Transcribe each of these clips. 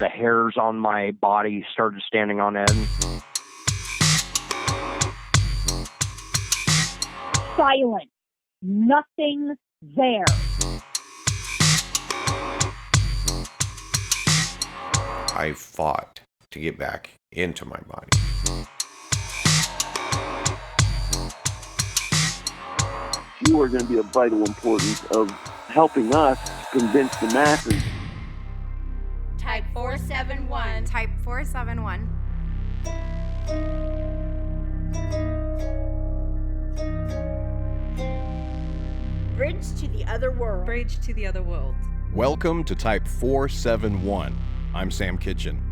the hairs on my body started standing on end. Silent. Nothing there. I fought to get back into my body. You are going to be of vital importance of helping us convince the masses. Type 471. Type 471. Bridge to the other world. Bridge to the other world. Welcome to Type 471. I'm Sam Kitchen.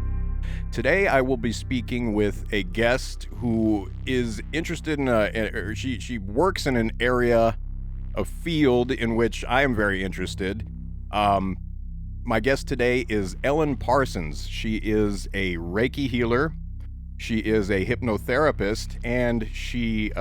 Today I will be speaking with a guest who is interested in she works in an area, a field in which I am very interested. My guest today is Ellen Parsons. She is a Reiki healer. She is a hypnotherapist, and she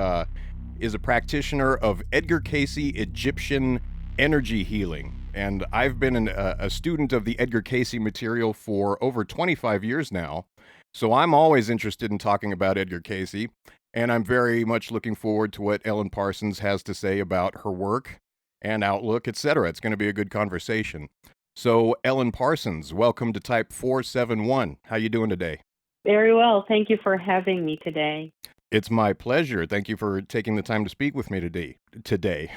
is a practitioner of Edgar Cayce Egyptian energy healing. And I've been a student of the Edgar Cayce material for over 25 years now. So I'm always interested in talking about Edgar Cayce. And I'm very much looking forward to what Ellen Parsons has to say about her work and outlook, etc. It's going to be a good conversation. So Ellen Parsons, welcome to Type 471. How you doing today? Very well. Thank you for having me today. It's my pleasure. Thank you for taking the time to speak with me today.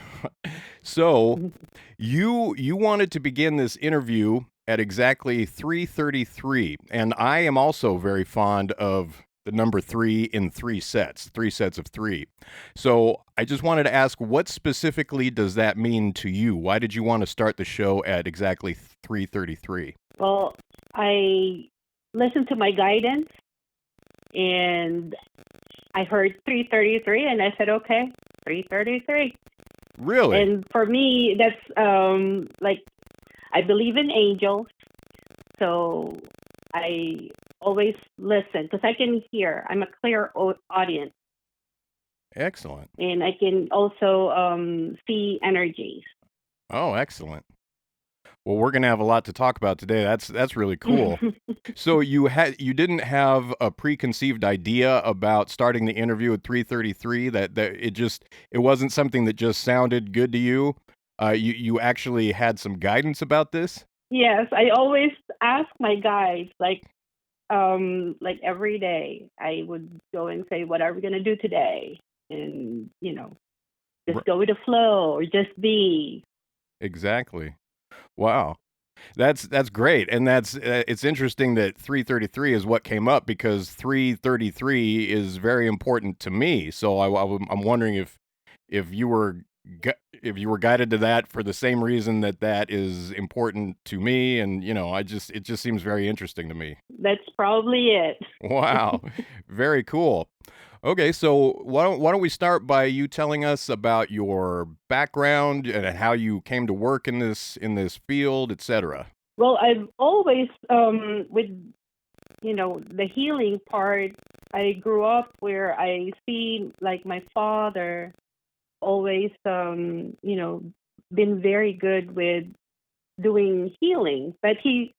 So, you wanted to begin this interview at exactly 3:33, and I am also very fond of the number 3 in 3 sets of 3. So, I just wanted to ask, what specifically does that mean to you? Why did you want to start the show at exactly 3:33? Well, I listened to my guidance, and I heard 3:33, and I said, okay, 3:33. Really? And for me, that's like, I believe in angels, so I always listen because I can hear. I'm a clear audience. Excellent. And I can also see energies. Oh, excellent. Well, we're going to have a lot to talk about today. That's really cool. So you didn't have a preconceived idea about starting the interview at 3:33, that it wasn't something that just sounded good to you. You actually had some guidance about this? Yes, I always ask my guides, like every day I would go and say, what are we going to do today? And, just go with the flow or just be. Exactly. Wow. That's great. And it's interesting that 3:33 is what came up because 3:33 is very important to me. So I'm wondering if you were guided to that for the same reason that is important to me, and it just seems very interesting to me. That's probably it. Wow. Very cool. Okay, so why don't we start by you telling us about your background and how you came to work in this field, etc. Well, I've always with the healing part. I grew up where I see like my father always been very good with doing healing, but he's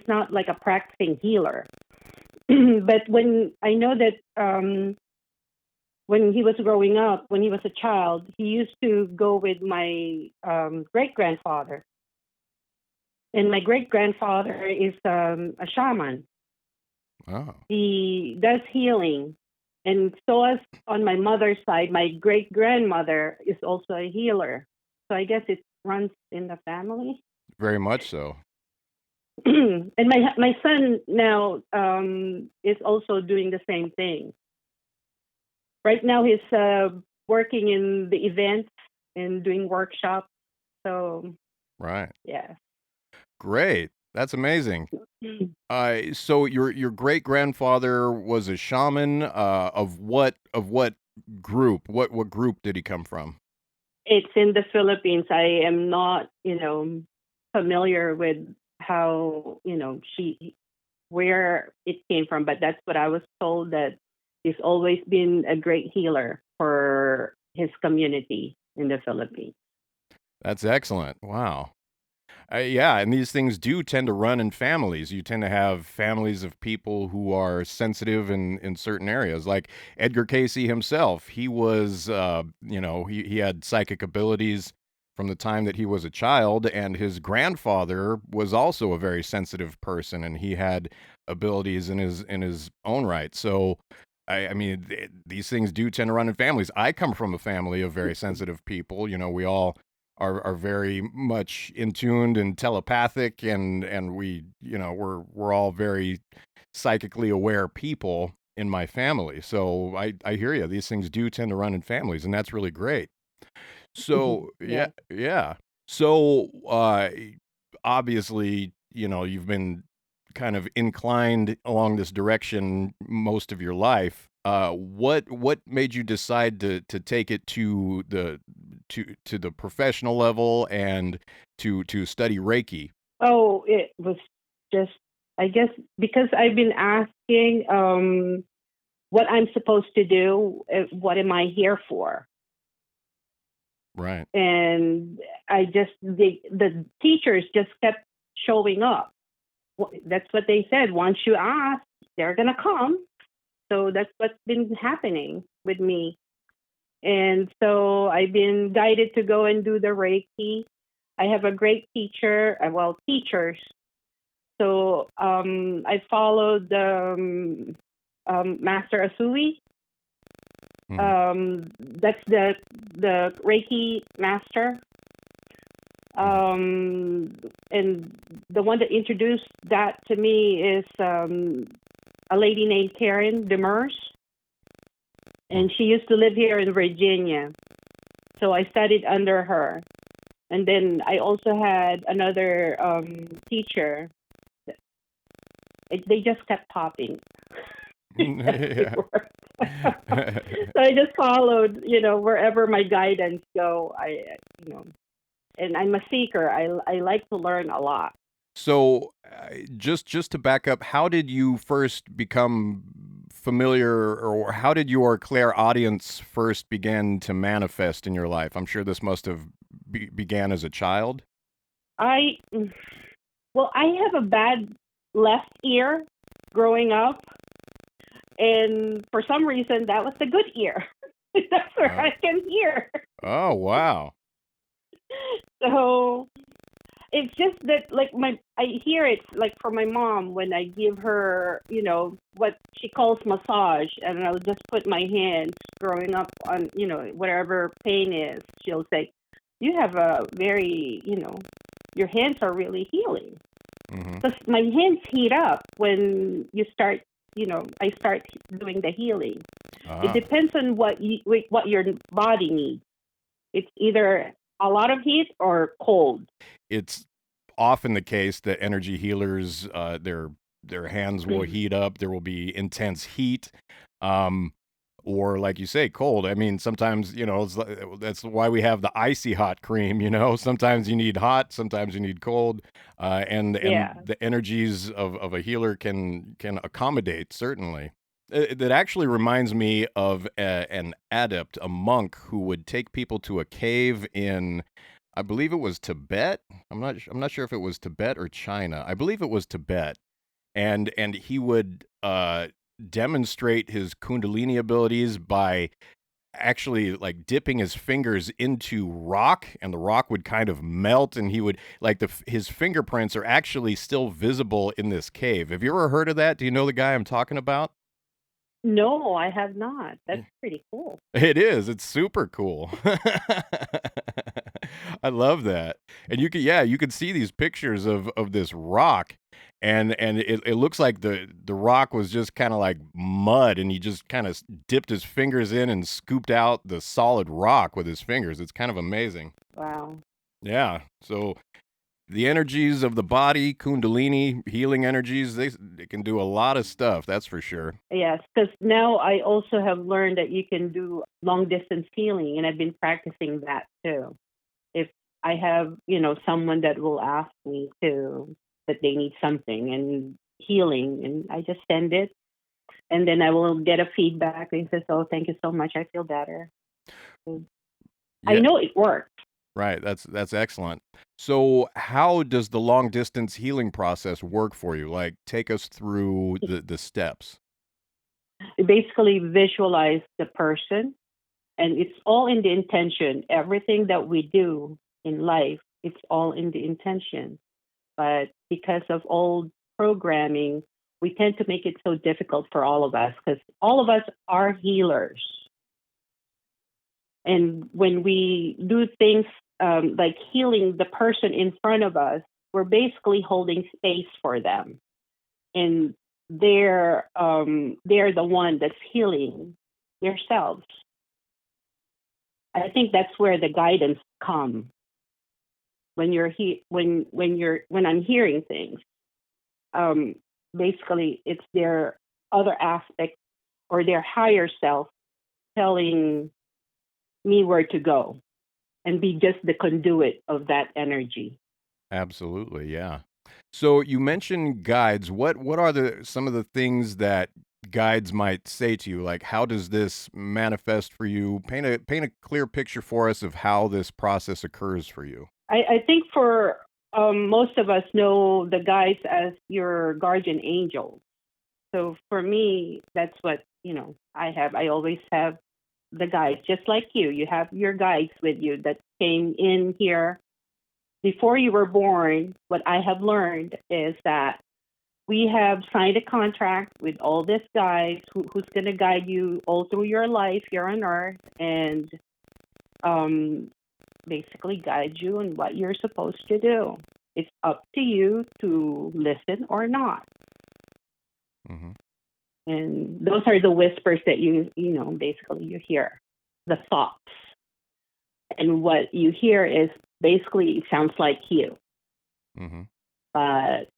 not like a practicing healer. But when I know that when he was growing up, when he was a child, he used to go with my great-grandfather. And my great-grandfather is a shaman. Oh. He does healing. And so as on my mother's side, my great-grandmother is also a healer. So I guess it runs in the family. Very much so. And my son now is also doing the same thing. Right now, he's working in the events and doing workshops. So, right. Yeah. Great. That's amazing. So your great grandfather was a shaman. Of what group? What group did he come from? It's in the Philippines. I am not, familiar with how where it came from, but that's what I was told, that he's always been a great healer for his community in the Philippines. That's excellent. Wow. Yeah, and these things do tend to run in families. You tend to have families of people who are sensitive in certain areas. Like Edgar Cayce himself, he was, he had psychic abilities from the time that he was a child, and his grandfather was also a very sensitive person, and he had abilities in his own right. So, I mean, these things do tend to run in families. I come from a family of very sensitive people. We all are very much in tuned and telepathic, and we're all very psychically aware people in my family. So I hear you. These things do tend to run in families, and that's really great. So yeah, Yeah. yeah. So obviously, you've been kind of inclined along this direction most of your life. What made you decide to take it to the professional level and to study Reiki? Oh, it was just, I guess, because I've been asking what I'm supposed to do, what am I here for? Right. And the teachers just kept showing up. That's what they said. Once you ask, they're going to come. So that's what's been happening with me. And so I've been guided to go and do the Reiki. I have a great teacher, teachers. So I followed Master Asui. That's the Reiki master. And the one that introduced that to me is a lady named Karen Demers. And she used to live here in Virginia. So I studied under her. And then I also had another teacher. They just kept popping. Yeah. So I just followed, wherever my guidance go. And I'm a seeker. I like to learn a lot. So, just to back up, how did you first become familiar, or how did your clairaudience first begin to manifest in your life? I'm sure this must have began as a child. I have a bad left ear growing up, and for some reason that was the good ear. That's where I can hear. Oh, wow. So it's just that, I hear it from my mom when I give her, what she calls massage, and I'll just put my hands growing up on, whatever pain is. She'll say, "You have a very, your hands are really healing." Because my hands heat up when you start, I start doing the healing. It depends on what your body needs. It's either a lot of heat or cold. It's often the case that energy healers, their hands will heat up. There will be intense heat, or like you say, cold. I mean, sometimes that's why we have the icy hot cream. Sometimes you need hot, sometimes you need cold, and the energies of a healer can accommodate, certainly. That actually reminds me of an adept, a monk who would take people to a cave in, I believe it was Tibet. I'm not sure if it was Tibet or China. I believe it was Tibet, and he would demonstrate his Kundalini abilities by actually dipping his fingers into rock, and the rock would kind of melt, and he would his fingerprints are actually still visible in this cave. Have you ever heard of that? Do you know the guy I'm talking about? No, I have not. That's pretty cool. It is. It's super cool. I love that. And you can see these pictures of this rock, and it looks like the rock was just kind of like mud, and he just kind of dipped his fingers in and scooped out the solid rock with his fingers. It's kind of amazing. Wow. Yeah. So the energies of the body, Kundalini, healing energies, they can do a lot of stuff, that's for sure. Yes, because now I also have learned that you can do long distance healing, and I've been practicing that too. If I have, someone that will ask me that they need something and healing, and I just send it, and then I will get a feedback and says, "Oh, thank you so much, I feel better." Yeah. I know it works. Right. That's excellent. So, how does the long distance healing process work for you? Like, take us through the steps. You basically visualize the person, and it's all in the intention. Everything that we do in life, it's all in the intention. But because of old programming, we tend to make it so difficult for all of us because all of us are healers. And when we do things like healing the person in front of us, we're basically holding space for them. And they're the one that's healing themselves. I think that's where the guidance comes when when I'm hearing things. Basically, it's their other aspect or their higher self telling me where to go and be just the conduit of that energy. Absolutely, yeah. So you mentioned guides. What are some of the things that guides might say to you? Like, how does this manifest for you? Paint a clear picture for us of how this process occurs for you. I think for most of us know the guides as your guardian angels. So for me, that's what I have. I always have the guides, just like you. You have your guides with you that came in here before you were born. What I have learned is that we have signed a contract with all these guides who's going to guide you all through your life here on Earth and basically guide you in what you're supposed to do. It's up to you to listen or not. Mm-hmm. And those are the whispers that basically you hear, the thoughts. And what you hear is basically it sounds like you. Mm-hmm. But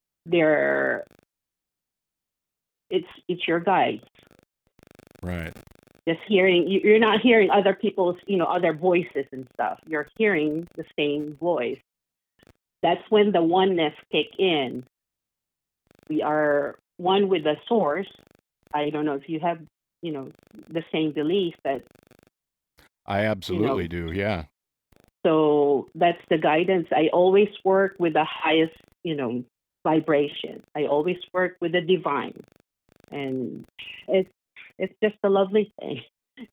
it's your guides. Right. Just hearing, you're not hearing other people's, other voices and stuff. You're hearing the same voice. That's when the oneness kick in. We are one with the source. I don't know if you have, the same belief that. I absolutely do, yeah. So that's the guidance. I always work with the highest, vibration. I always work with the divine. And it's just a lovely thing.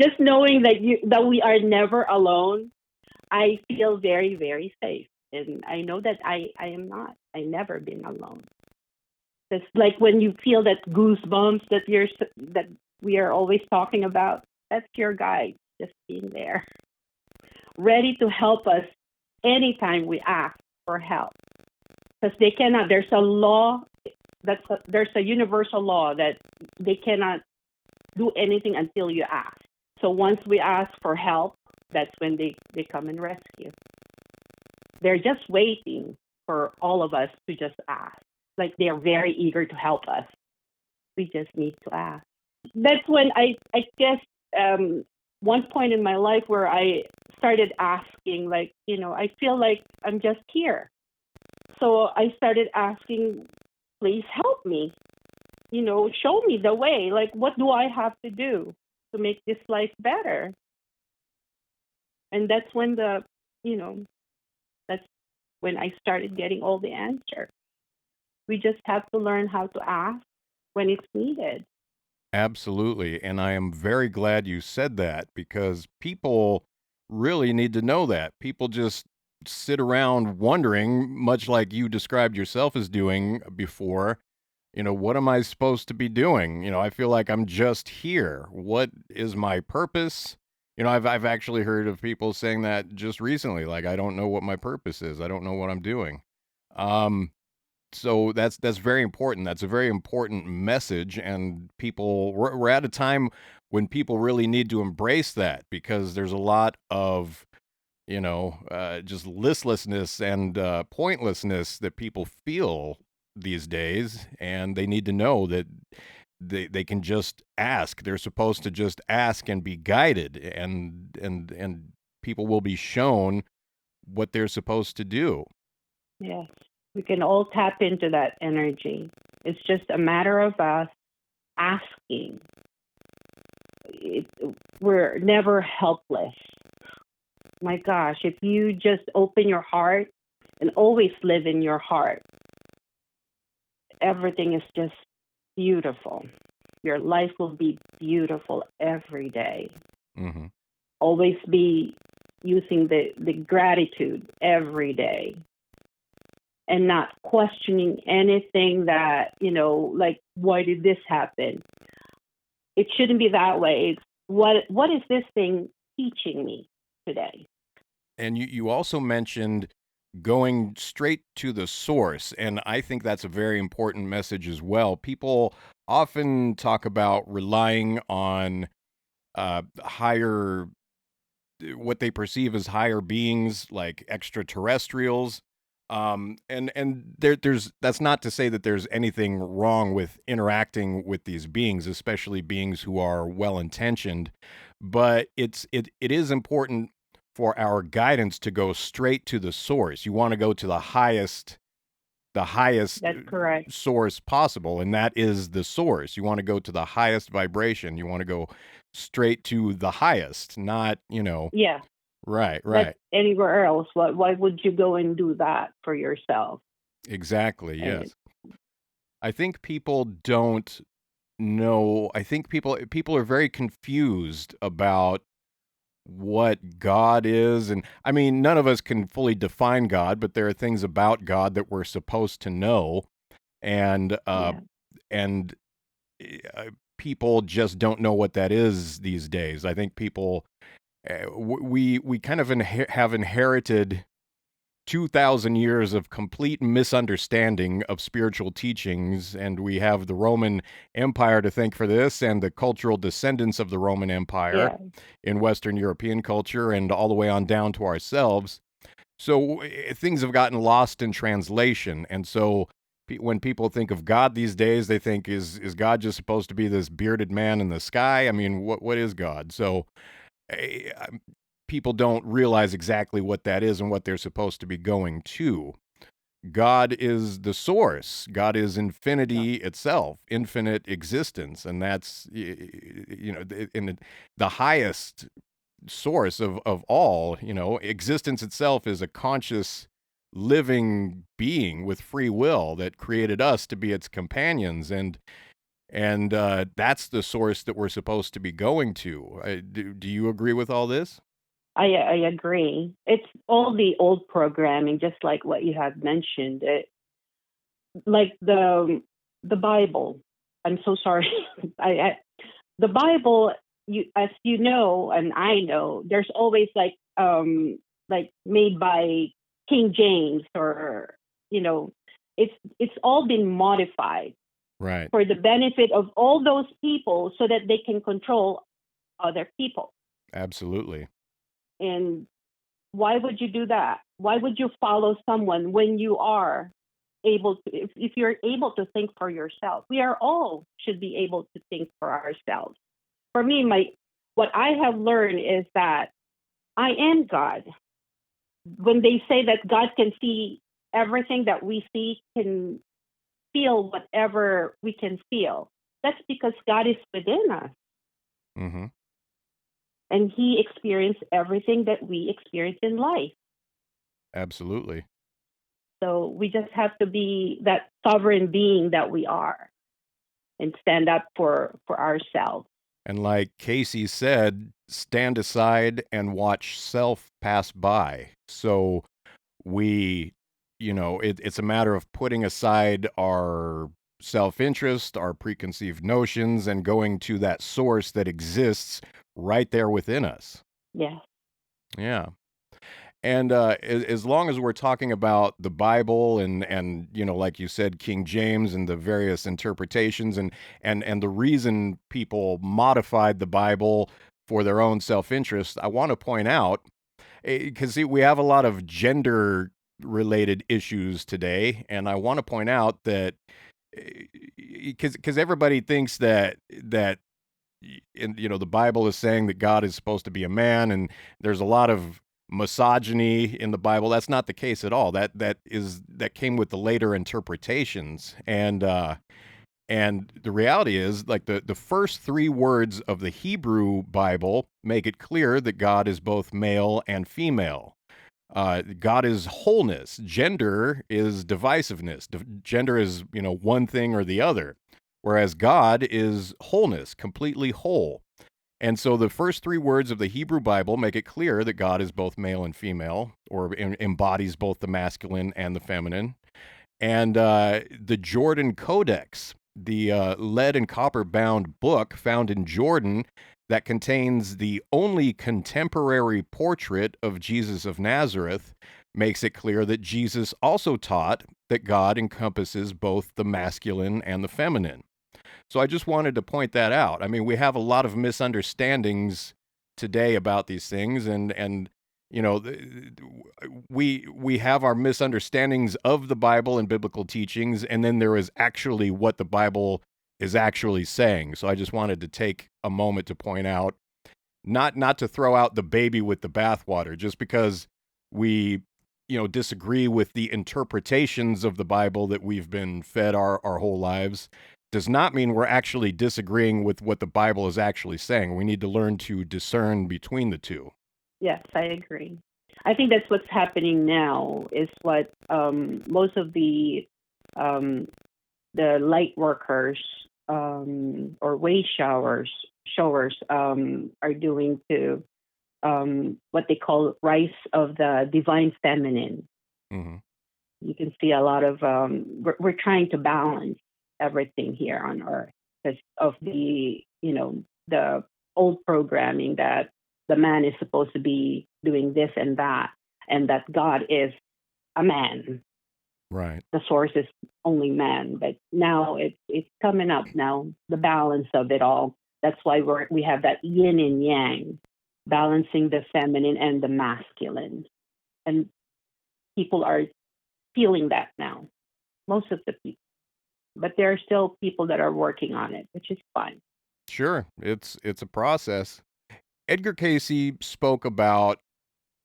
Just knowing that we are never alone, I feel very, very safe. And I know that I am not. I never been alone. It's like when you feel that goosebumps that we are always talking about. That's your guide, just being there, ready to help us anytime we ask for help. Because they cannot. There's a law. There's a universal law that they cannot do anything until you ask. So once we ask for help, that's when they come and rescue. They're just waiting for all of us to just ask. Like they're very eager to help us. We just need to ask. That's when I guess one point in my life where I started asking, like, I feel like I'm just here. So I started asking, please help me. Show me the way. Like, what do I have to do to make this life better? And that's when that's when I started getting all the answers. We just have to learn how to ask when it's needed. Absolutely. And I am very glad you said that because people really need to know that. People just sit around wondering, much like you described yourself as doing before, what am I supposed to be doing? I feel like I'm just here. What is my purpose? I've actually heard of people saying that just recently, like, I don't know what my purpose is. I don't know what I'm doing. So that's very important. That's a very important message. And we're at a time when people really need to embrace that because there's a lot of, just listlessness and pointlessness that people feel these days. And they need to know that they can just ask. They're supposed to just ask and be guided, and people will be shown what they're supposed to do. Yes, we can all tap into that energy. It's just a matter of us asking. We're never helpless. my gosh, if you just open your heart and always live in your heart, everything is just beautiful. Your life will be beautiful every day. Mm-hmm. Always be using the gratitude every day and not questioning anything that, like, why did this happen? It shouldn't be that way. It's what is this thing teaching me today? And you also mentioned going straight to the source, and I think that's a very important message as well. People often talk about relying on higher, what they perceive as higher beings, like extraterrestrials. And there's that's not to say that there's anything wrong with interacting with these beings, especially beings who are well intentioned. But it is important for our guidance to go straight to the source. You want to go to the highest That's correct. source possible, and that is the source. You want to go to the highest vibration. You want to go straight to the highest, not, Yeah. right. That's anywhere else. Why would you go and do that for yourself? Exactly, And yes. I think people don't know. I think people are very confused about what God is. And I mean, none of us can fully define God, but there are things about God that we're supposed to know. And yeah. and people just don't know what that is these days. I think people we kind of have inherited 2,000 years of complete misunderstanding of spiritual teachings, and we have the Roman Empire to thank for this, and the cultural descendants of the Roman Empire Yeah. in Western European culture, and all the way on down to ourselves. So things have gotten lost in translation, and so when people think of God these days, they think, is God just supposed to be this bearded man in the sky? I mean, what is God? So people don't realize exactly what that is and what they're supposed to be going to. God is the source. God is infinity itself, infinite existence, and that's in the highest source of all. Existence itself is a conscious living being with free will that created us to be its companions, and that's the source that we're supposed to be going to. Do you agree with all this? I agree. It's all the old programming, just like what you have mentioned. Like the Bible. I'm so sorry. The Bible, as you know, and I know, there's always like made by King James, or it's all been modified Right. for the benefit of all those people, so that they can control other people. Absolutely. And why would you do that? Why would you follow someone when you are able to, if you're able to think for yourself? We are all should be able to think for ourselves. For me, what I have learned is that I am God. When they say that God can see everything that we see, can feel whatever we can feel, that's because God is within us. Mm-hmm. And he experienced everything that we experience in life. Absolutely. So we just have to be that sovereign being that we are, and stand up for ourselves. And like Cayce said, stand aside and watch self pass by. So it's a matter of putting aside our self-interest, our preconceived notions, and going to that source that exists right there within us. Yes. Yeah. And as long as we're talking about the Bible and like you said, King James and the various interpretations and the reason people modified the Bible for their own self-interest, I want to point out, because we have a lot of gender-related issues today, and I want to point out that because everybody thinks that the Bible is saying that God is supposed to be a man, and there's a lot of misogyny in the Bible. That's not the case at all. That came with the later interpretations, and And the reality is, like the first three words of the Hebrew Bible make it clear that God is both male and female. God is wholeness. Gender is divisiveness. Gender is, one thing or the other, whereas God is wholeness, completely whole. And so the first three words of the Hebrew Bible make it clear that God is both male and female, or embodies both the masculine and the feminine. And the Jordan Codex, the lead and copper bound book found in Jordan that contains the only contemporary portrait of Jesus of Nazareth, makes it clear that Jesus also taught that God encompasses both the masculine and the feminine. So I just wanted to point that out. I mean, we have a lot of misunderstandings today about these things, and we have our misunderstandings of the Bible and biblical teachings, and then there is actually what the Bible is actually saying. So I just wanted to take a moment to point out, not to throw out the baby with the bathwater, just because we disagree with the interpretations of the Bible that we've been fed our whole lives, does not mean we're actually disagreeing with what the Bible is actually saying. We need to learn to discern between the two. Yes, I agree. I think that's what's happening now, is what most of the light workers or wage showers are doing to what they call rise of the divine feminine. Mm-hmm. You can see a lot of we're trying to balance everything here on Earth because of the the old programming that the man is supposed to be doing this and that God is a man. Right. The source is only man, but now it's coming up now, the balance of it all. That's why we have that yin and yang, balancing the feminine and the masculine. And people are feeling that now, most of the people. But there are still people that are working on it, which is fine. Sure, it's a process. Edgar Cayce spoke about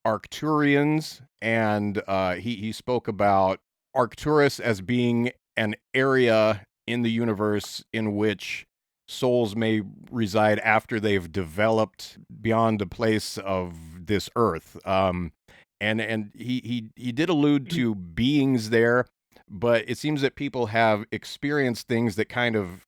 Arcturians, and he spoke about Arcturus as being an area in the universe in which souls may reside after they've developed beyond the place of this earth. And he did allude to beings there, but it seems that people have experienced things that kind of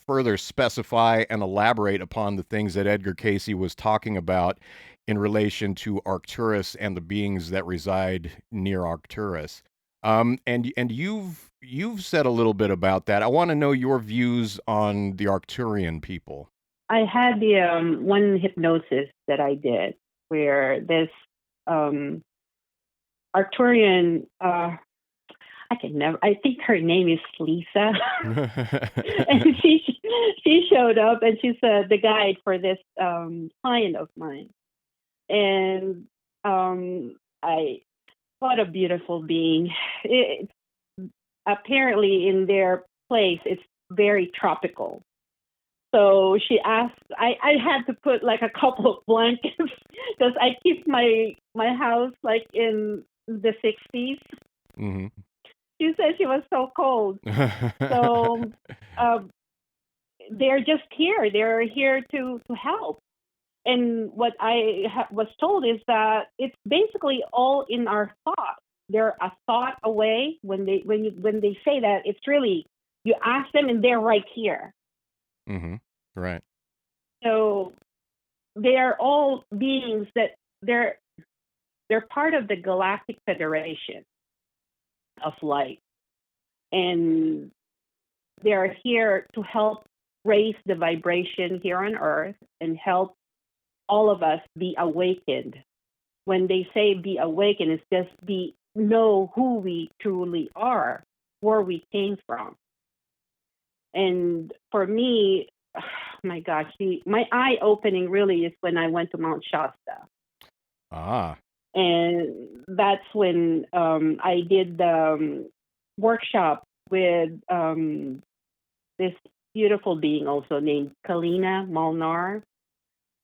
further specify and elaborate upon the things that Edgar Cayce was talking about in relation to Arcturus and the beings that reside near Arcturus. And you've said a little bit about that. I want to know your views on the Arcturian people. I had the one hypnosis that I did where this Arcturian, I think her name is Lisa. And she showed up and she's the guide for this client of mine. And what a beautiful being. Apparently in their place, it's very tropical. So she asked, I had to put like a couple of blankets because I keep my house like in the 60s. Mm-hmm. She said she was so cold. So they're just here. They're here to help. And what I was told is that it's basically all in our thoughts. They're a thought away. When they say that, it's really, you ask them and they're right here. Mm-hmm. Right. So they are all beings that they're part of the Galactic Federation of Light, and they are here to help raise the vibration here on Earth and help all of us be awakened. When they say be awakened, it's just know who we truly are, where we came from. And for me, oh my gosh, my eye opening really is when I went to Mount Shasta. Ah. And that's when I did the workshop with this beautiful being also named Kalina Molnar.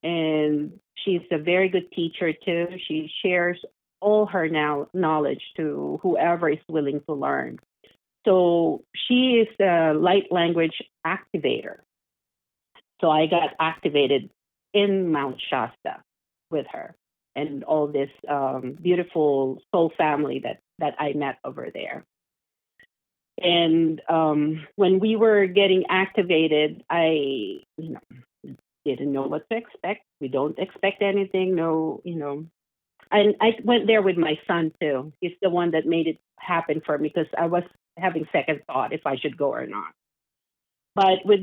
And she's a very good teacher too. She shares all her knowledge to whoever is willing to learn. So she is a light language activator. So I got activated in Mount Shasta with her and all this beautiful soul family that I met over there. And when we were getting activated, I didn't know what to expect. We don't expect anything, no, And I went there with my son too. He's the one that made it happen for me because I was having second thought if I should go or not. But with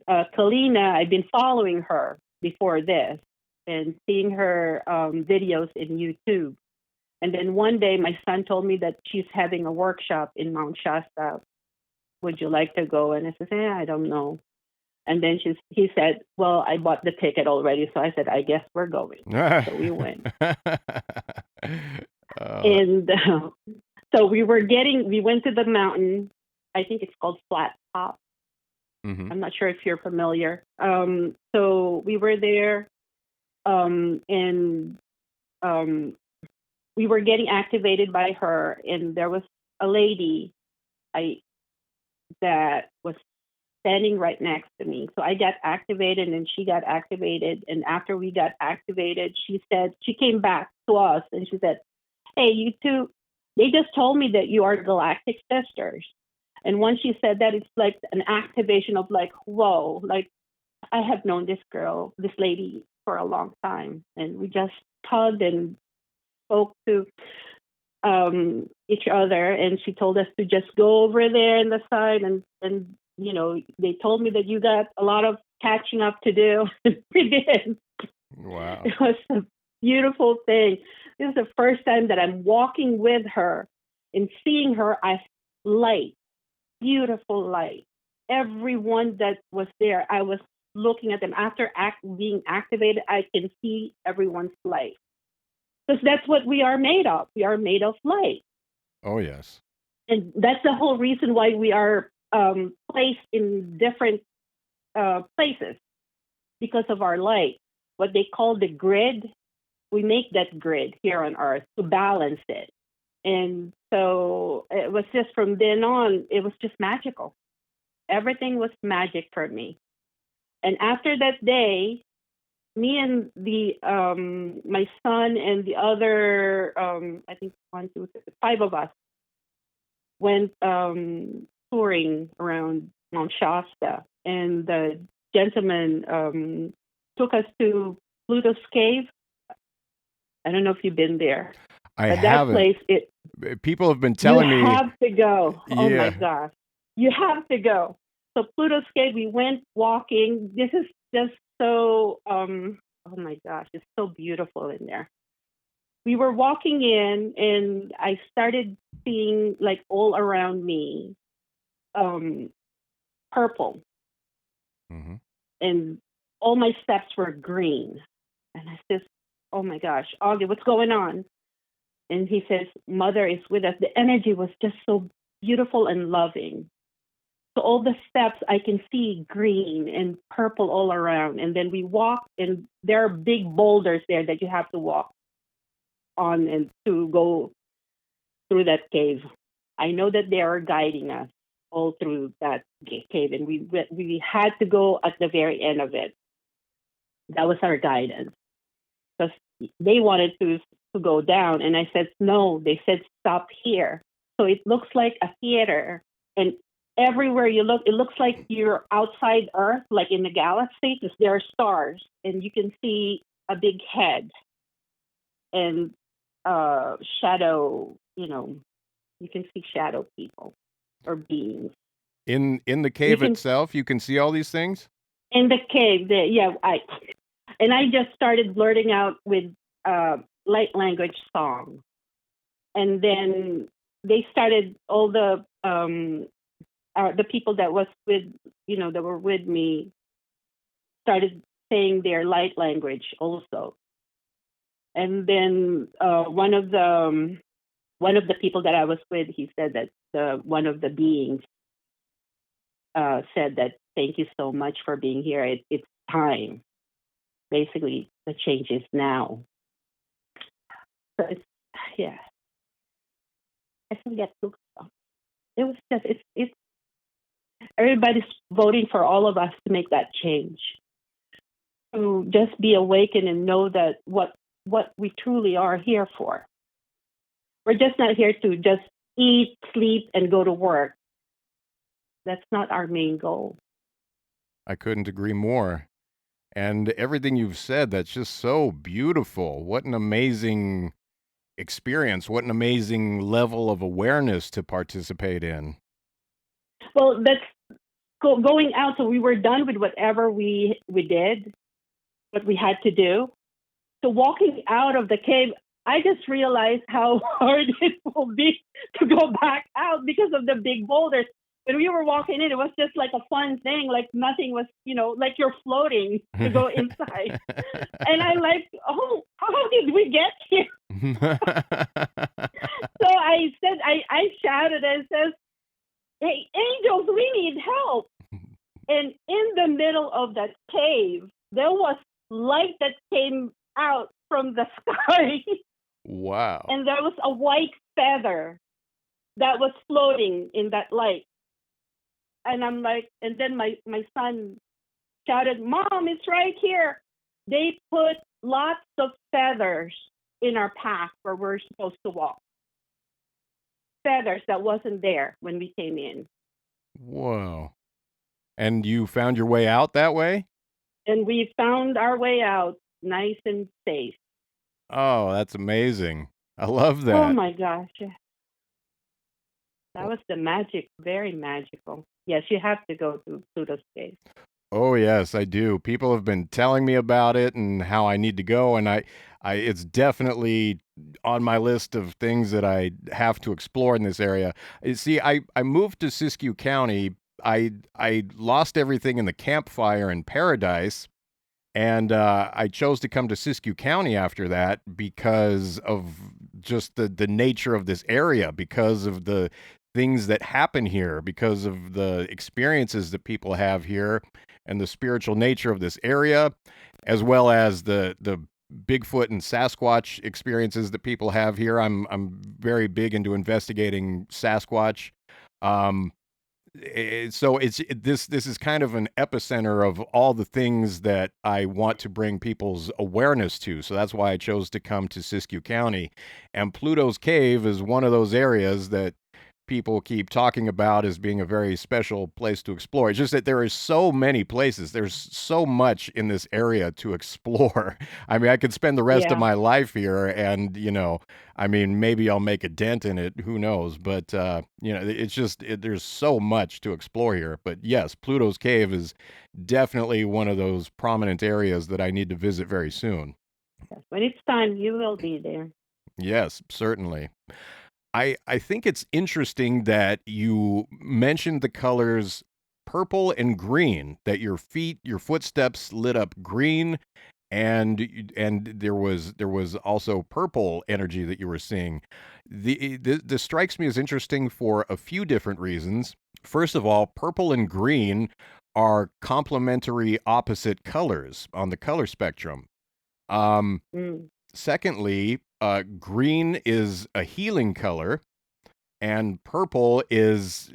Kalina, I've been following her before this and seeing her videos in YouTube. And then one day, my son told me that she's having a workshop in Mount Shasta. Would you like to go? And I said, I don't know. And then he said, well, I bought the ticket already. So I said, I guess we're going. So we went. And so we went to the mountain. I think it's called Flat Top. Mm-hmm. I'm not sure if you're familiar. So we were there and we were getting activated by her. And there was a lady that was standing right next to me. So I got activated and she got activated. And after we got activated, she came back to us and she said, hey, you two, they just told me that you are galactic sisters. And once she said that, it's like an activation of like, whoa, like I have known this lady for a long time. And we just hugged and spoke to each other. And she told us to just go over there in the side and they told me that you got a lot of catching up to do. We did. Wow. It was a beautiful thing. This is the first time that I'm walking with her and seeing her as light, beautiful light. Everyone that was there, I was looking at them. After being activated, I can see everyone's light. Because that's what we are made of. We are made of light. Oh, yes. And that's the whole reason why we are placed in different places because of our light. What they call the grid, we make that grid here on Earth to balance it. And so it was just from then on, it was just magical. Everything was magic for me. And after that day, me and my son and the other, I think 1, 2, 3, 5 of us went touring around Mount Shasta, and the gentleman took us to Pluto's Cave. I don't know if you've been there. I but haven't. That place, people have been telling me. You have to go. Yeah. Oh my gosh, you have to go. So Pluto's Cave, we went walking. This is just so. Oh my gosh, it's so beautiful in there. We were walking in, and I started seeing like all around me, purple, mm-hmm. and all my steps were green. And I said, "Oh my gosh, Augie, what's going on?" And he says, "Mother is with us." The energy was just so beautiful and loving. So all the steps, I can see green and purple all around. And then we walk, and there are big boulders there that you have to walk on and to go through that cave. I know that they are guiding us all through that cave, and we had to go at the very end of it. That was our guidance, because they wanted to go down, and I said no. They said stop here. So it looks like a theater, and everywhere you look, it looks like you're outside Earth, like in the galaxy, because there are stars, and you can see a big head and shadow. You can see shadow people or beings. In the cave itself, you can see all these things? In the cave, I just started blurting out with light language songs. And then they started, all the people that was that were with me started saying their light language also. And then one of the people that I was with, he said that one of the beings said that, thank you so much for being here. It's time. Basically, the change is now. So I can get goosebumps. it was just it's everybody's voting for all of us to make that change, to just be awakened and know that what we truly are here for. We're just not here to just eat, sleep, and go to work. That's not our main goal. I couldn't agree more. And everything you've said, that's just so beautiful. What an amazing experience. What an amazing level of awareness to participate in. Well, that's going out. So we were done with whatever we did, what we had to do. So walking out of the cave, I just realized how hard it will be to go back out because of the big boulders. When we were walking in, it was just like a fun thing, like nothing was, like you're floating to go inside. And I'm like, oh, how did we get here? So I said, I shouted and says, hey, angels, we need help. And in the middle of that cave, there was light that came out from the sky. Wow. And there was a white feather that was floating in that light. And I'm like, and then my son shouted, Mom, it's right here. They put lots of feathers in our path where we're supposed to walk. Feathers that wasn't there when we came in. Whoa. And you found your way out that way? And we found our way out nice and safe. Oh, that's amazing. I love that. Oh my gosh. That was the magic, very magical. Yes, you have to go to Pluto's cave. Oh yes, I do. People have been telling me about it and how I need to go, and I it's definitely on my list of things that I have to explore in this area. You see, I moved to Siskiyou County. I lost everything in the campfire in Paradise, and I chose to come to Siskiyou County after that because of just the nature of this area, because of the things that happen here, because of the experiences that people have here, and the spiritual nature of this area, as well as the Bigfoot and Sasquatch experiences that people have here. I'm very big into investigating Sasquatch. So this is kind of an epicenter of all the things that I want to bring people's awareness to. So that's why I chose to come to Siskiyou County, and Pluto's Cave is one of those areas that people keep talking about as being a very special place to explore. It's just that there are so many places. There's so much in this area to explore. I mean, I could spend the rest of my life here and, maybe I'll make a dent in it. Who knows? But, it's just, there's so much to explore here. But yes, Pluto's Cave is definitely one of those prominent areas that I need to visit very soon. When it's time, you will be there. Yes, certainly. I think it's interesting that you mentioned the colors purple and green, that your footsteps lit up green, and there was also purple energy that you were seeing. This strikes me as interesting for a few different reasons. First of all, purple and green are complementary opposite colors on the color spectrum. Secondly, green is a healing color, and purple is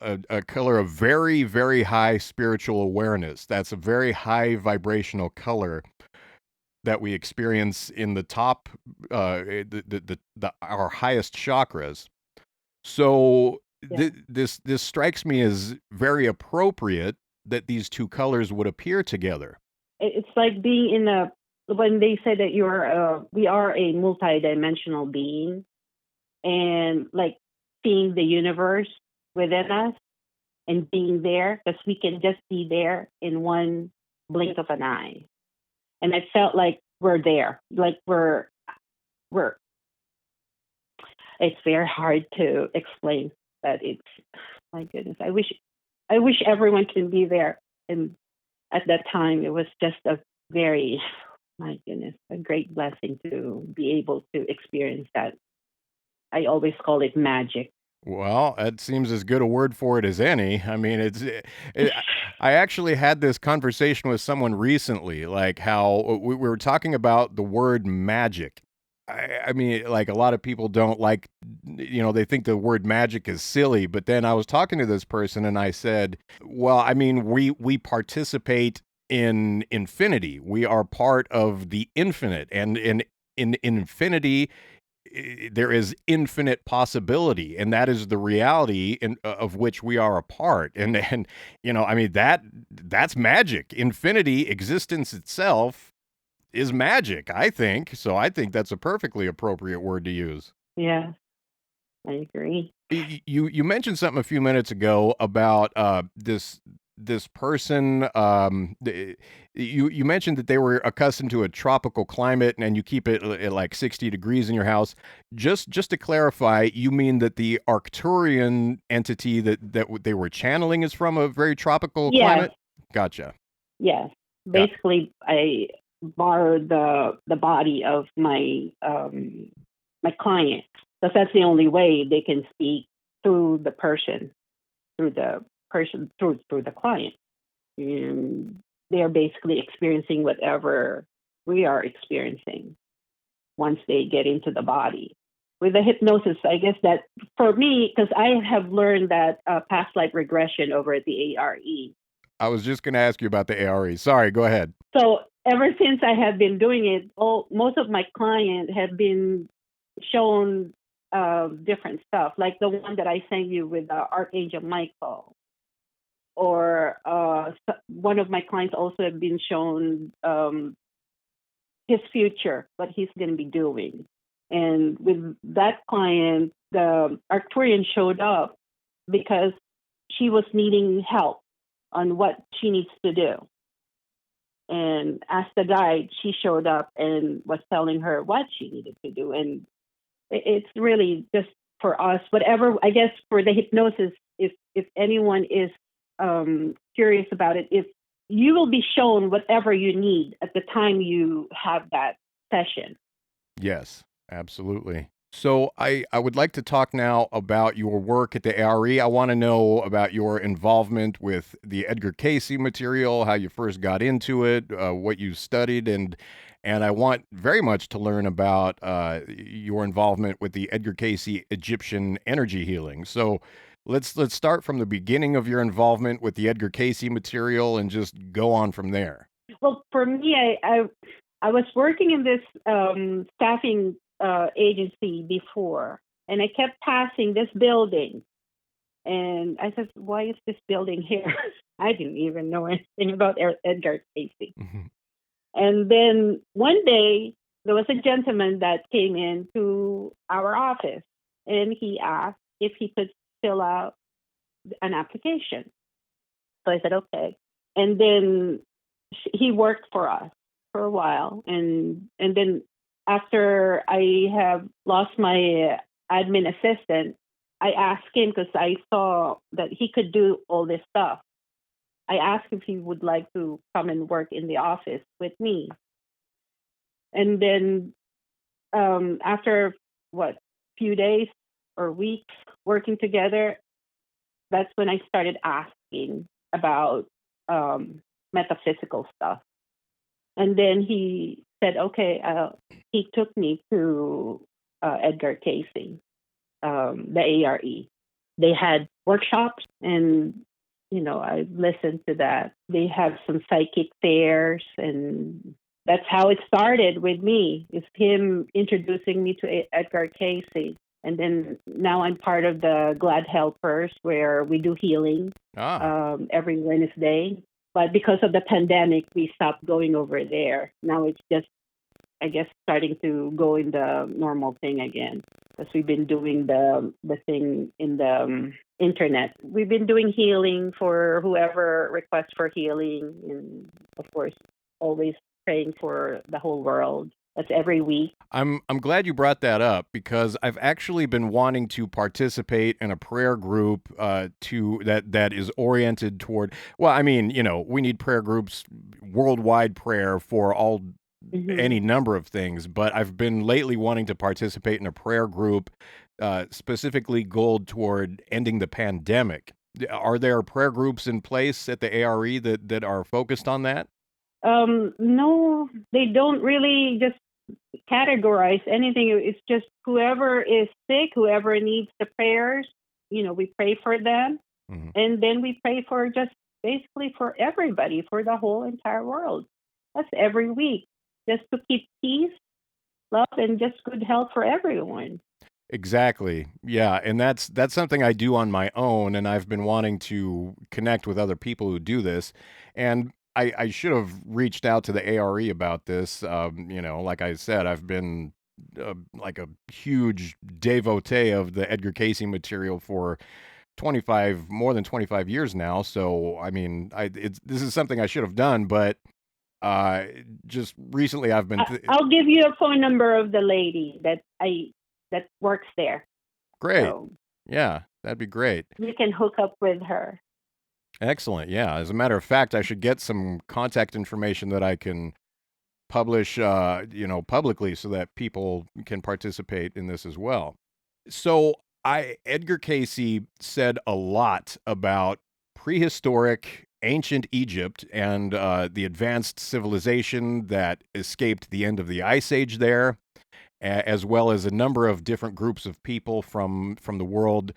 a color of very, very high spiritual awareness. That's a very high vibrational color that we experience in the top, our highest chakras. So this strikes me as very appropriate that these two colors would appear together. It's like being when they say that we are a multidimensional being, and like seeing the universe within us and being there, because we can just be there in one blink of an eye. And I felt like we're there, like we're. It's very hard to explain, but it's, my goodness, I wish everyone can be there. And at that time, it was just a very, my goodness, a great blessing to be able to experience that. I always call it magic. Well, that seems as good a word for it as any. I mean, I actually had this conversation with someone recently, like how we were talking about the word magic. I mean, like a lot of people don't like, they think the word magic is silly. But then I was talking to this person and I said, well, I mean, we participate in infinity. We are part of the infinite, and in infinity, there is infinite possibility, and that is the reality of which we are a part. And I mean that's magic. Infinity, existence itself, is magic, I think. So I think that's a perfectly appropriate word to use. Yeah, I agree. You mentioned something a few minutes ago about this person. You mentioned that they were accustomed to a tropical climate, and you keep it at like 60 degrees in your house. Just to clarify, you mean that the Arcturian entity that they were channeling is from a very tropical climate? Gotcha. Yes. Basically, I borrowed the body of my my client, because that's the only way they can speak through the person, through the client. And they are basically experiencing whatever we are experiencing once they get into the body. With the hypnosis, I guess that for me, because I have learned that past life regression over at the ARE. I was just going to ask you about the ARE. Sorry, go ahead. So ever since I have been doing it, most of my clients have been shown different stuff, like the one that I sent you with Archangel Michael. Or one of my clients also have been shown his future, what he's going to be doing. And with that client, the Arcturian showed up because she was needing help on what she needs to do. And as the guide, she showed up and was telling her what she needed to do. And it's really just for us, whatever, I guess for the hypnosis, if anyone is curious about it, if you will be shown whatever you need at the time you have that session. Yes, absolutely. So I would like to talk now about your work at the ARE. I want to know about your involvement with the Edgar Cayce material, how you first got into it, what you studied, and I want very much to learn about your involvement with the Edgar Cayce Egyptian energy healing. So let's start from the beginning of your involvement with the Edgar Cayce material and just go on from there. Well, for me, I was working in this staffing agency before, and I kept passing this building, and I said, why is this building here? I didn't even know anything about Edgar Cayce. Mm-hmm. And then one day there was a gentleman that came into our office, and he asked if he could fill out an application. So I said, okay. And then he worked for us for a while, and then after I have lost my admin assistant, I asked him, because I saw that he could do all this stuff. I asked if he would like to come and work in the office with me. And then after few days or weeks working together, that's when I started asking about metaphysical stuff. And then he said, okay, he took me to Edgar Cayce, the ARE. They had workshops, and, I listened to that. They have some psychic fairs, and that's how it started with me, is him introducing me to Edgar Cayce. And then now I'm part of the Glad Helpers, where we do healing every Wednesday. But because of the pandemic, we stopped going over there. Now it's just, I guess, starting to go in the normal thing again, because we've been doing the thing in the internet. We've been doing healing for whoever requests for healing, and of course, always praying for the whole world. That's every week. I'm glad you brought that up, because I've actually been wanting to participate in a prayer group that is oriented toward, well, I mean, we need prayer groups, worldwide prayer for all any number of things, but I've been lately wanting to participate in a prayer group specifically goaled toward ending the pandemic. Are there prayer groups in place at the ARE that are focused on that? No, they don't really. Just categorize anything. It's just whoever is sick, whoever needs the prayers, we pray for them. Mhm. And then we pray for just basically for everybody, for the whole entire world. That's every week, just to keep peace, love, and just good health for everyone. Exactly. Yeah, and that's something I do on my own, and I've been wanting to connect with other people who do this. And I should have reached out to the ARE about this. Like I said, I've been like a huge devotee of the Edgar Cayce material for more than 25 years now. So, I mean, this is something I should have done, but just recently I've been I'll give you a phone number of the lady that works there. great. So Yeah, that'd be great. you can hook up with her. Excellent. Yeah. As a matter of fact, I should get some contact information that I can publish, publicly so that people can participate in this as well. So, Edgar Cayce said a lot about prehistoric ancient Egypt and the advanced civilization that escaped the end of the Ice Age there, as well as a number of different groups of people from the world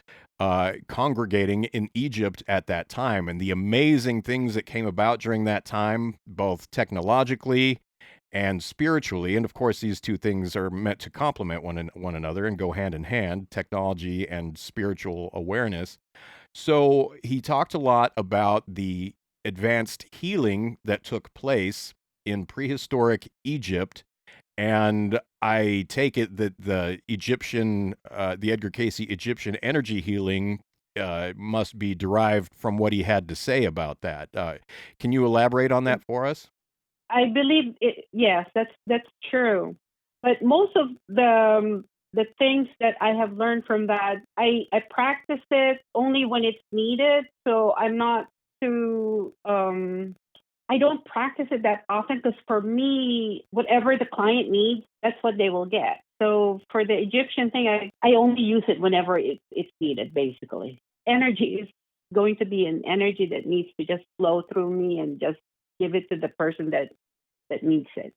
congregating in Egypt at that time, and the amazing things that came about during that time, both technologically and spiritually. And of course, these two things are meant to complement one another and go hand in hand, technology and spiritual awareness. So he talked a lot about the advanced healing that took place in prehistoric Egypt. And I take it that the Edgar Cayce Egyptian energy healing must be derived from what he had to say about that. Can you elaborate on that for us? I believe it. Yes, that's true. But most of the things that I have learned from that, I practice it only when it's needed. So I'm not too. I don't practice it that often because for me, whatever the client needs, that's what they will get. So for the Egyptian thing, I only use it whenever it's needed, basically. Energy is going to be an energy that needs to just flow through me and just give it to the person that needs it.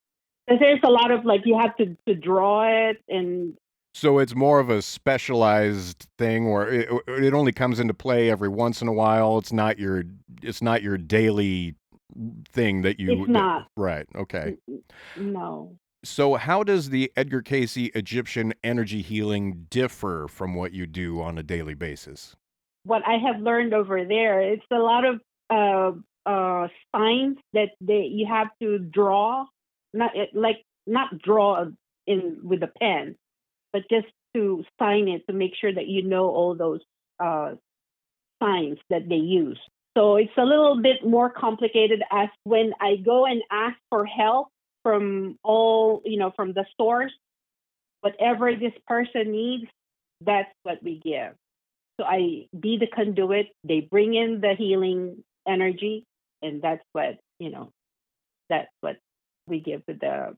Because there's a lot of you have to draw it, and So it's more of a specialized thing, or it only comes into play every once in a while. It's not your daily thing that you. it's not. Right. Okay. No. So how does the Edgar Cayce Egyptian energy healing differ from what you do on a daily basis? What I have learned over there, it's a lot of signs that you have to draw, not draw in with a pen, but just to sign it to make sure that you know all those signs that they use. So it's a little bit more complicated as when I go and ask for help from from the source, whatever this person needs, that's what we give. So I be the conduit. They bring in the healing energy, and that's what we give to the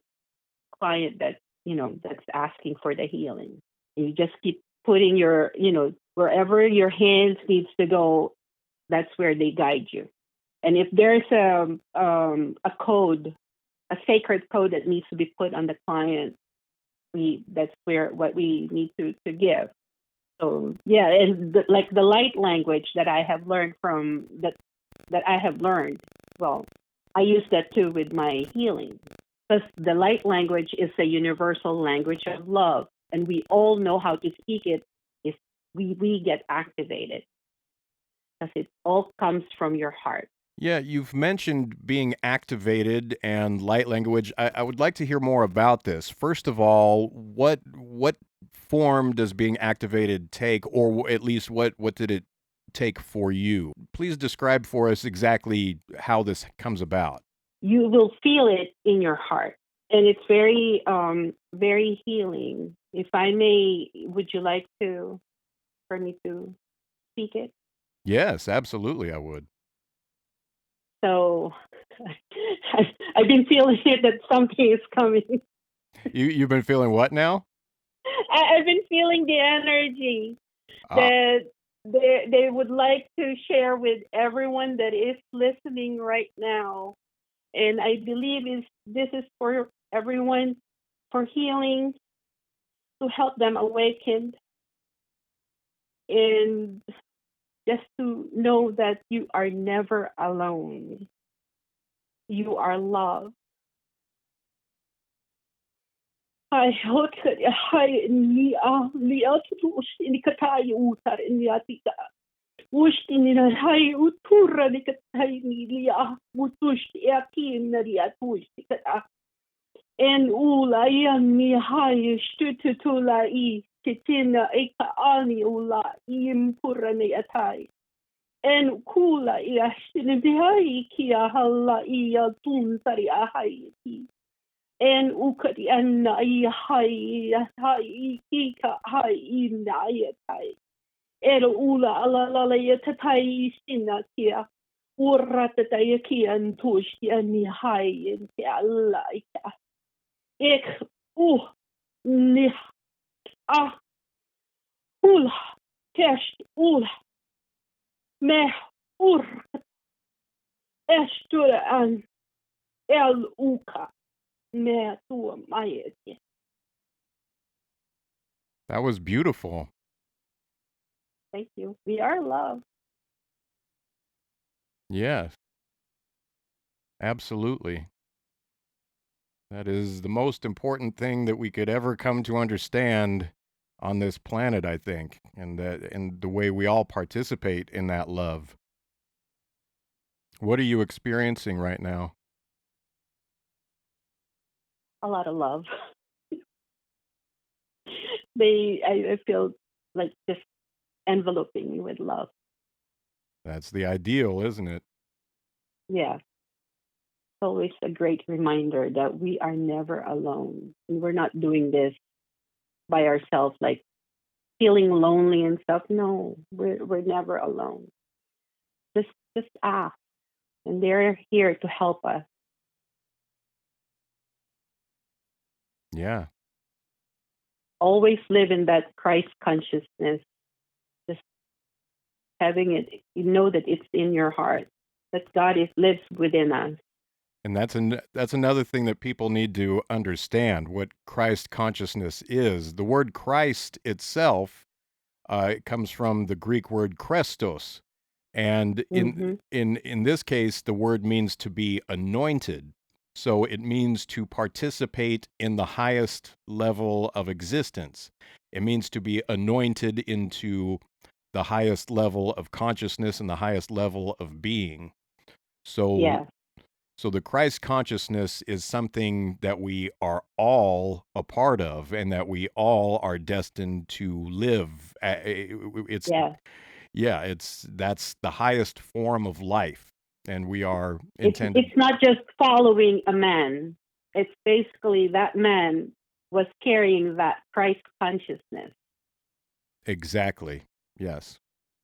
client that's asking for the healing. And you just keep putting your wherever your hands needs to go, that's where they guide you. And if there's a code, a sacred code that needs to be put on the client, that's what we need to give. So yeah, and the light language that I have learned well, I use that too with my healing, because the light language is a universal language of love, and we all know how to speak it if we get activated, because it all comes from your heart. Yeah, you've mentioned being activated and light language. I would like to hear more about this. First of all, what form does being activated take, or at least what did it take for you? Please describe for us exactly how this comes about. You will feel it in your heart, and it's very very healing. If I may, would you like for me to speak it? Yes, absolutely, I would. So I've been feeling it that something is coming. You've been feeling what now? I've been feeling the energy that they would like to share with everyone that is listening right now. And I believe this is for everyone for healing, to help them awaken, and just to know that you are never alone. You are loved. Hi, ni atu ni katai utar ni atika. Ni na hai utura ni katai ni lia mutush yakin na lia tush kata. En ula ni hai stutula I titina eka ani ula impura ni atai. En kula ni hai kia hala I tuntari ahai. En ukati anna I hai kika hai na yatai. Ero ula ala yatatai sina kia. Urata kia antushi ani hai en kia alla ika. Ek ni ula test ula me ur estura an el uka me tua maete. That was beautiful. Thank you. We are loved. Yes, absolutely. That is the most important thing that we could ever come to understand on this planet, I think, and the way we all participate in that love. What are you experiencing right now? A lot of love. I feel like just enveloping me with love. That's the ideal, isn't it? Yeah. It's always a great reminder that we are never alone. And we're not doing this by ourselves, like feeling lonely and stuff. No, we're never alone. Just ask. And they're here to help us. Yeah. Always live in that Christ consciousness. Just having it, you know that it's in your heart, that God lives within us. And that's another thing that people need to understand, what Christ consciousness is. The word Christ itself it comes from the Greek word Christos. And in this case, the word means to be anointed. So it means to participate in the highest level of existence. It means to be anointed into the highest level of consciousness and the highest level of being. So, Yeah. so the Christ consciousness is something that we are all a part of and that we all are destined to live. It's that's the highest form of life, and we are intended. It's not just following a man. It's basically that man was carrying that Christ consciousness. Exactly. Yes.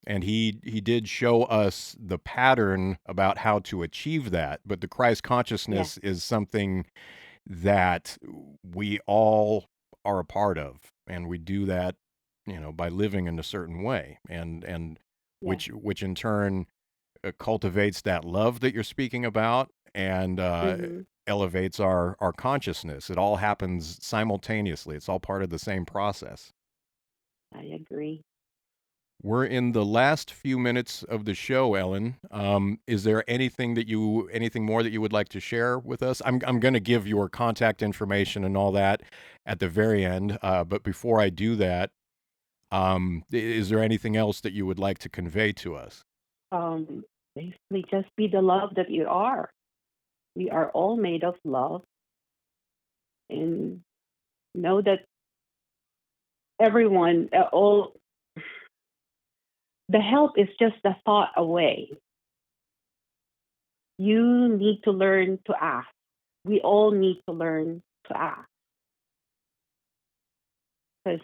And he did show us the pattern about how to achieve that, but the Christ consciousness is something that we all are a part of, and we do that, by living in a certain way, and which in turn cultivates that love that you're speaking about, and elevates our consciousness. It all happens simultaneously. It's all part of the same process. I agree. We're in the last few minutes of the show, Ellen. Is there anything more that you would like to share with us? I'm going to give your contact information and all that at the very end. But before I do that, is there anything else that you would like to convey to us? Basically, just be the love that you are. We are all made of love, and know that everyone, the help is just a thought away. You need to learn to ask. We all need to learn to ask. Because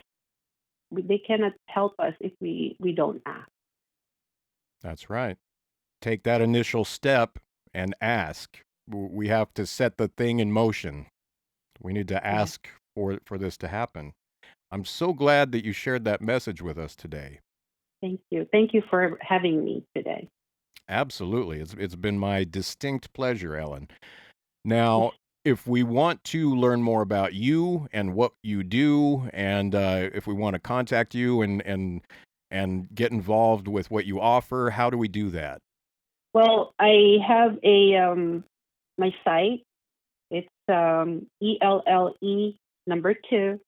they cannot help us if we don't ask. That's right. Take that initial step and ask. We have to set the thing in motion. We need to ask for this to happen. I'm so glad that you shared that message with us today. Thank you. Thank you for having me today. Absolutely. It's been my distinct pleasure, Ellen. Now, if we want to learn more about you and what you do, and if we want to contact you and get involved with what you offer, how do we do that? Well, I have my site. It's ELLE number 2,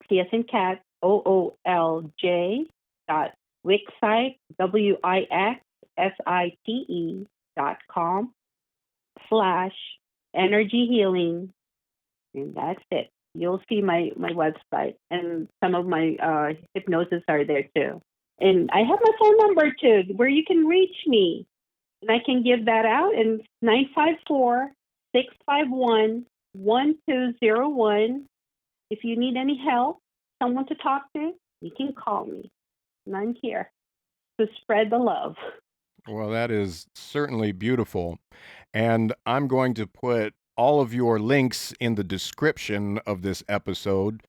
C as in cat, OOLJ.wixsite, WIXSITE.com/energy healing, and that's it. You'll see my website, and some of my hypnosis are there too. And I have my phone number too, where you can reach me, and I can give that out. And 954-651-1201. If you need any help, someone to talk to, you can call me. And I'm here to spread the love. Well, that is certainly beautiful. And I'm going to put all of your links in the description of this episode,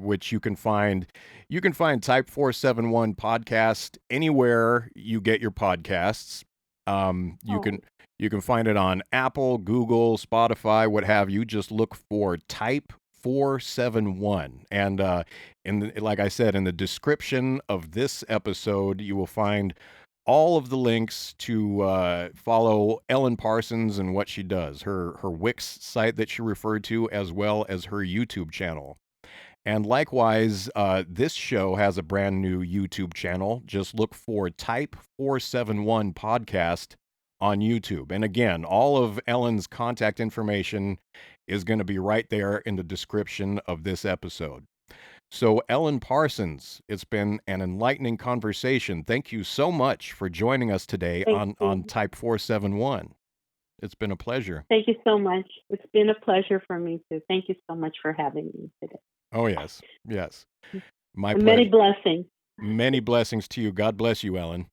which you can find. You can find Type 471 podcast anywhere you get your podcasts. You can find it on Apple, Google, Spotify, what have you. Just look for Type 471. And like I said, in the description of this episode, you will find all of the links to follow Ellen Parsons and what she does, her Wix site that she referred to, as well as her YouTube channel. And likewise, this show has a brand new YouTube channel. Just look for Type 471 Podcast on YouTube. And again, all of Ellen's contact information is going to be right there in the description of this episode. So, Ellen Parsons, it's been an enlightening conversation. Thank you so much for joining us today on Type 471. It's been a pleasure. Thank you so much. It's been a pleasure for me too. Thank you so much for having me today. Oh, yes. Yes. My pleasure. Many blessings. Many blessings to you. God bless you, Ellen.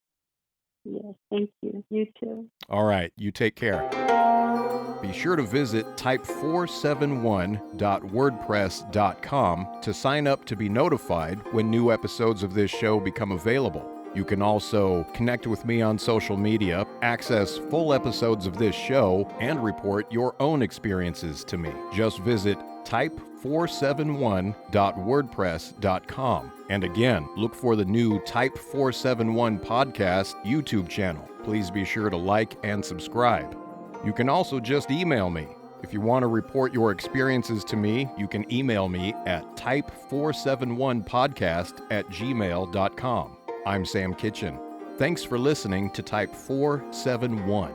Yes, thank you. You too. All right. You take care. Be sure to visit type471.wordpress.com to sign up to be notified when new episodes of this show become available. You can also connect with me on social media, access full episodes of this show, and report your own experiences to me. Just visit type471.wordpress.com. And again, look for the new Type 471 Podcast YouTube channel. Please be sure to like and subscribe. You can also just email me. If you want to report your experiences to me, you can email me at type471podcast@gmail.com. I'm Sam Kitchen. Thanks for listening to Type 471.